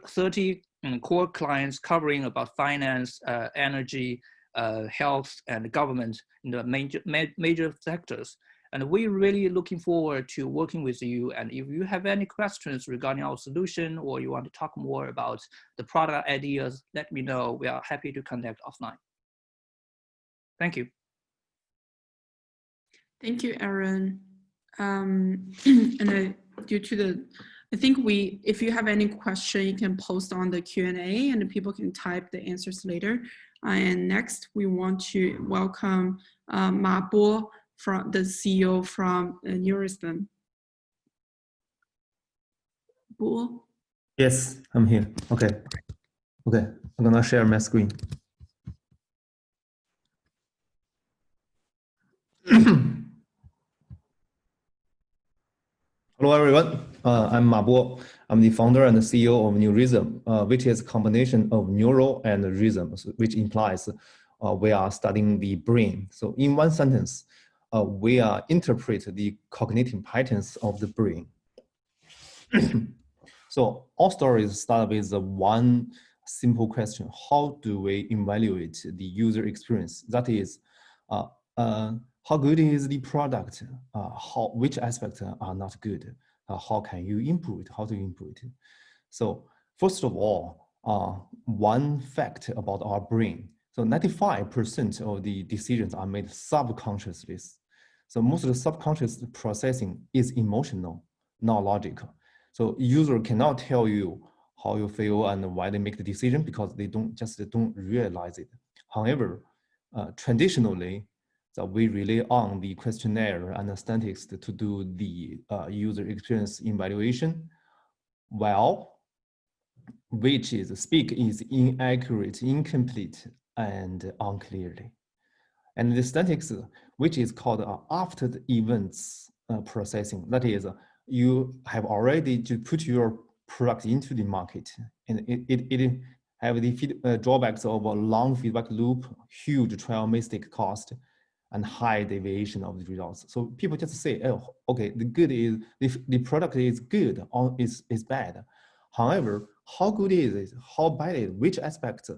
30 core clients covering about finance, energy, health, and government in the major sectors. And we're really looking forward to working with you. And if you have any questions regarding our solution, or you want to talk more about the product ideas, let me know. We are happy to connect offline. Thank you. Thank you, Aaron. And I think if you have any question, you can post on the Q&A, and people can type the answers later. And next, we want to welcome Ma Bo, from the CEO from Neuristem. Bo? Yes, I'm here. Okay. I'm gonna share my screen. Hello, everyone. I'm Ma Bo. I'm the founder and the CEO of New Rhythm, which is a combination of neural and rhythm, which implies we are studying the brain. So in one sentence, we interpret the cognitive patterns of the brain. So all stories start with one simple question: how do we evaluate the user experience? That is, how good is the product? Which aspects are not good? How can you improve it? How to improve it? So first of all, one fact about our brain. So 95% of the decisions are made subconsciously. So most of the subconscious processing is emotional, not logical. So user cannot tell you how you feel and why they make the decision because they don't realize it. However, traditionally, so we rely on the questionnaire and the statistics to do the user experience evaluation, which is inaccurate, incomplete, and unclearly. And the statistics, which is called after the events processing, that is, you have already to put your product into the market, and it have the drawbacks of a long feedback loop, huge trial mistake cost, and high deviation of the results. So people just say, oh, okay, the product is good or is bad. However, how good is it? How bad is it? Which aspects?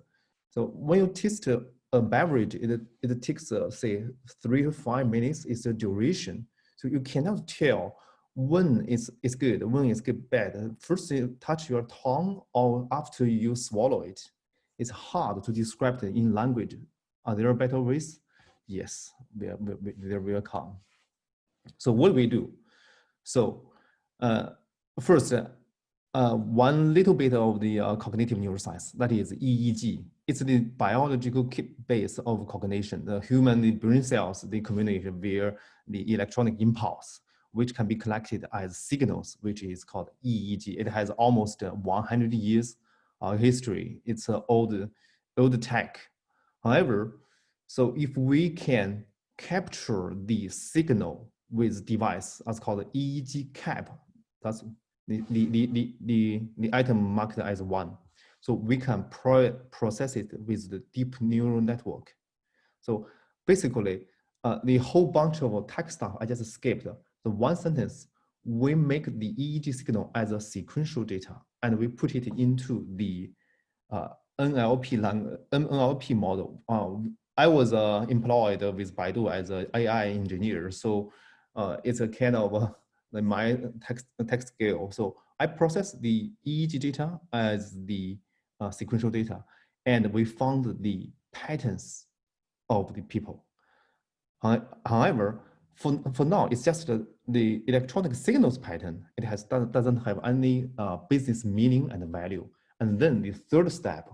So when you test a beverage, it takes say 3 to 5 minutes is the duration. So you cannot tell when it's good, when it's bad. First you touch your tongue or after you swallow it. It's hard to describe it in language. Are there better ways? Yes, there will come. So what we do? So first, one little bit of the cognitive neuroscience, that is EEG. It's the biological base of cognition. The human brain cells, they communicate via the electronic impulse, which can be collected as signals, which is called EEG. It has almost 100 years history. It's old tech. However, so if we can capture the signal with device, that's called EEG cap, that's the item marked as 1. So we can process it with the deep neural network. So basically, the whole bunch of tech stuff I just skipped. The one sentence, we make the EEG signal as a sequential data, and we put it into the NLP model. I was employed with Baidu as an AI engineer, so it's a kind of my text scale. So I process the EEG data as the sequential data, and we found the patterns of the people. However, for now, it's just the electronic signals pattern. It doesn't have any business meaning and value. And then the third step,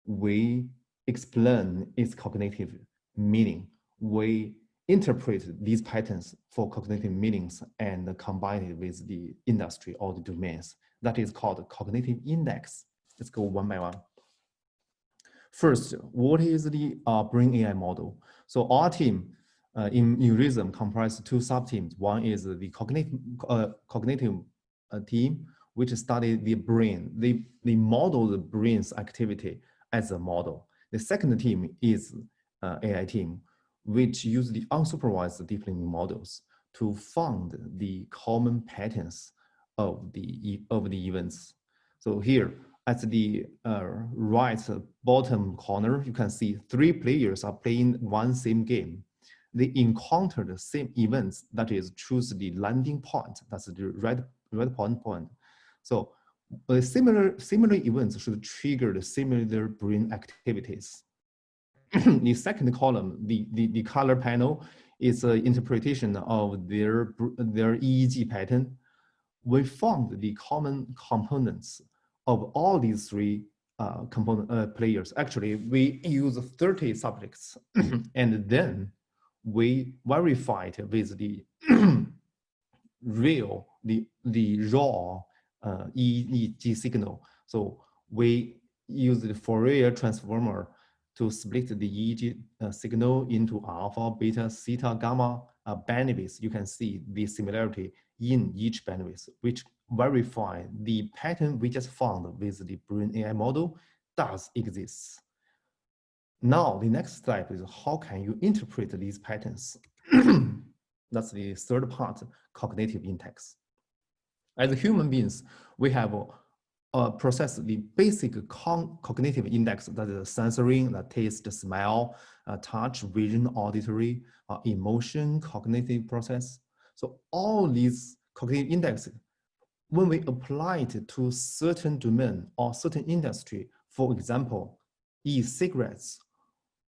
we explain its cognitive meaning. We interpret these patterns for cognitive meanings and combine it with the industry or the domains. That is called cognitive index. Let's go one by one. First, what is the brain AI model? So our team in New Rhythm comprises 2 sub-teams. One is the cognitive team, which studies the brain. They model the brain's activity as a model. The second team is AI team, which use the unsupervised deep learning models to find the common patterns of the events. So here at the right bottom corner, you can see 3 players are playing one same game. They encounter the same events, that is, choose the landing point, that's the red point. So similar events should trigger the similar brain activities. The second column, the color panel, is an interpretation of their EEG pattern. We found the common components of all these 3 players. Actually, we use 30 subjects, and then we verified with the raw EEG signal. So we use the Fourier transformer to split the EEG signal into alpha, beta, theta, gamma bandwidths. You can see the similarity in each bandwidth, which verify the pattern we just found with the brain AI model does exist. Now, the next step is how can you interpret these patterns? That's the third part, cognitive index. As human beings, we have processed the basic cognitive index, that is sensory, the taste, smell, touch, vision, auditory, emotion, cognitive process. So all these cognitive indexes, when we apply it to certain domain or certain industry, for example, e-cigarettes,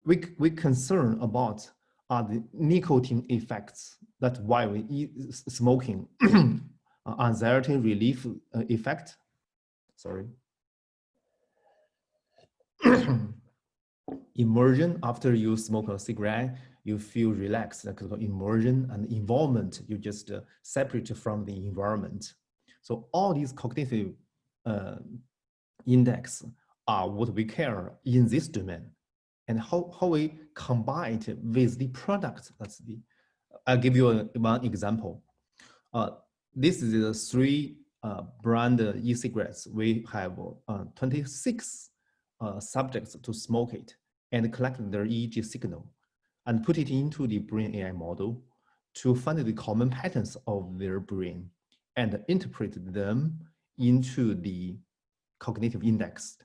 we concern about the nicotine effects. That's why we eat smoking, anxiety relief effect. Sorry. Immersion, after you smoke a cigarette, you feel relaxed, like immersion, and involvement, you just separate from the environment. So all these cognitive index are what we care in this domain. And how we combine it with the product. That's the, I'll give you one example. This is the 3 brand e-cigarettes. We have 26 subjects to smoke it and collect their EEG signal and put it into the brain AI model to find the common patterns of their brain and interpret them into the cognitive index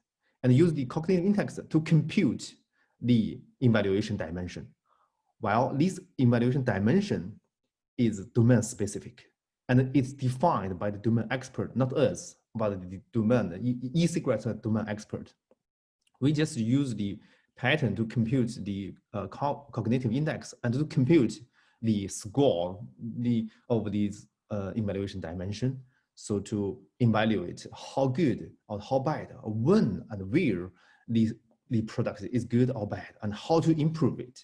and use the cognitive index to compute the evaluation dimension. While this evaluation dimension is domain specific and it's defined by the domain expert, not us, but the domain, e-cigarettes domain expert. We just use the pattern to compute the cognitive index and to compute the score of these evaluation dimension. So to evaluate how good or how bad, or when and where the product is good or bad, and how to improve it.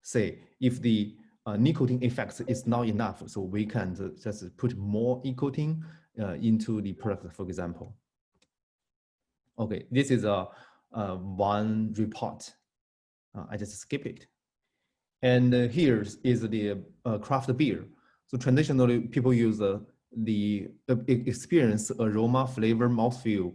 Say, if the nicotine effect is not enough, so we can just put more nicotine into the product, for example. Okay, this is one report. I just skip it. And here is the craft beer. So traditionally, people use the experience, aroma, flavor, mouthfeel,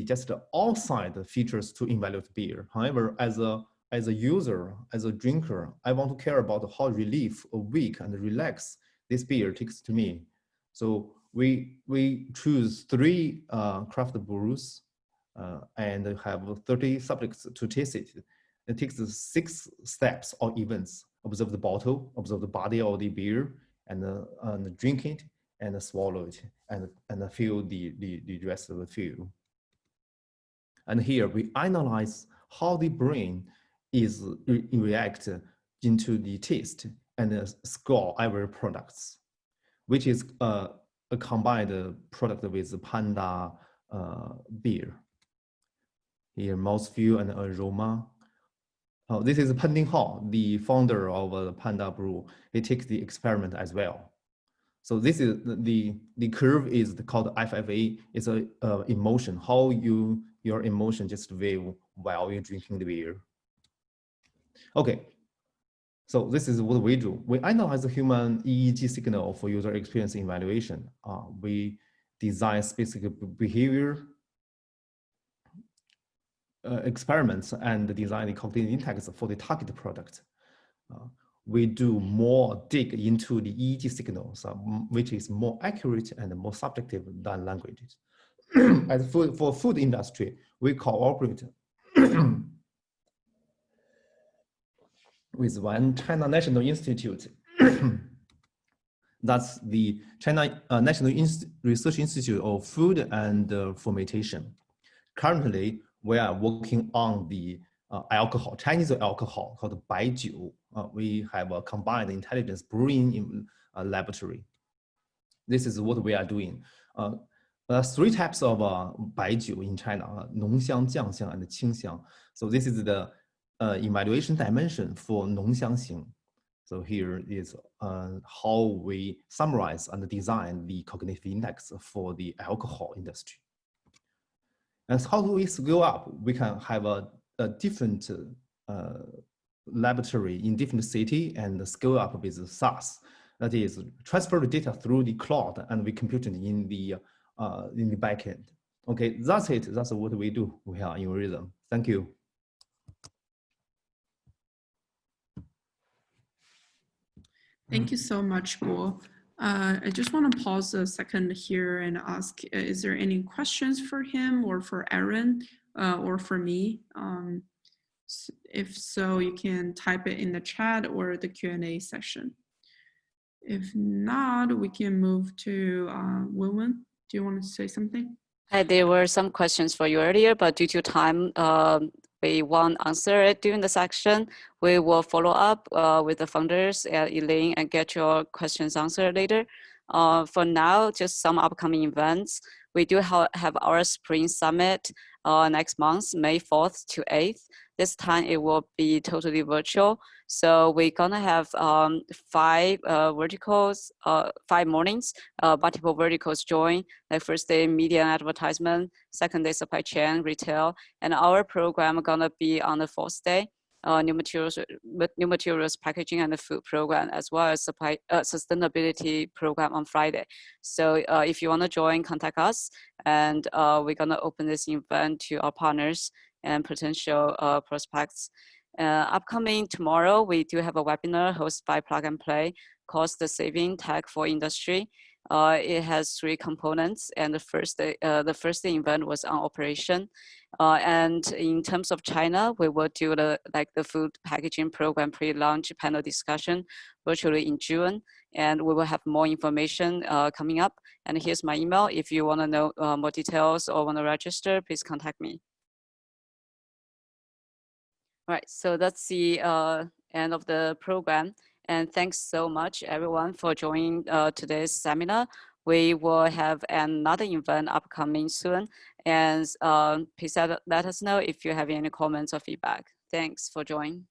just outside features to evaluate beer. However, as a user, as a drinker, I want to care about how relief, weak, and relax this beer takes to me. So we choose 3 craft brews and have 30 subjects to taste it. It takes 6 steps or events: observe the bottle, observe the body of the beer, and drink it, and swallow it, and feel the rest of the feel. And here we analyze how the brain is react into the taste and score our products, which is a combined product with Panda beer. Here, mouthfeel and aroma. This is Pending Hao, the founder of Panda Brew. He takes the experiment as well. So this is the curve is called FFA. It's a emotion, how your emotion just feel while you're drinking the beer. Okay, so this is what we do. We analyze the human EEG signal for user experience evaluation. We design specific behavior experiments and design the cognitive index for the target product. We do more dig into the EEG signals, which is more accurate and more subjective than languages. As for food industry, we cooperate with one China National Institute. That's the China National Research Institute of Food and Fermentation. Currently, we are working on the alcohol, Chinese alcohol called Baijiu. We have a combined intelligence brewing in laboratory. This is what we are doing. 3 types of Baijiu in China: 浓香, 酱香, and 清香. So this is the evaluation dimension for 浓香型. So here is how we summarize and design the cognitive index for the alcohol industry. And how do we scale up? We can have a different laboratory in different city and scale up with SaaS. That is, transfer the data through the cloud and we compute it in the backend. Okay, that's it. That's what we do. We are in Rhythm. Thank you. Thank you so much, Guo. I just want to pause a second here and ask, is there any questions for him or for Aaron or for me? If so, you can type it in the chat or the Q&A session. If not, we can move to Wenwen. Do you want to say something? Hi, there were some questions for you earlier, but due to time, we won't answer it during the section. We will follow up with the founders at Elaine and get your questions answered later. For now, just some upcoming events. We do have our Spring Summit next month, May 4th to 8th. This time it will be totally virtual. So we're gonna have 5 verticals, 5 mornings, multiple verticals join. Like first day, media and advertisement, second day, supply chain, retail, and our program gonna be on the 4th day, new materials, packaging, and the food program, as well as sustainability program on Friday. So if you wanna join, contact us, and we're gonna open this event to our partners and potential prospects. Upcoming tomorrow, we do have a webinar hosted by Plug and Play, Cost Saving Tech for Industry. It has 3 components, and the first day event was on operation. And in terms of China, we will do the food packaging program pre-launch panel discussion virtually in June, and we will have more information coming up. And here's my email. If you want to know more details or want to register, please contact me. All right, so that's the end of the program. And thanks so much, everyone, for joining today's seminar. We will have another event upcoming soon. And please let us know if you have any comments or feedback. Thanks for joining.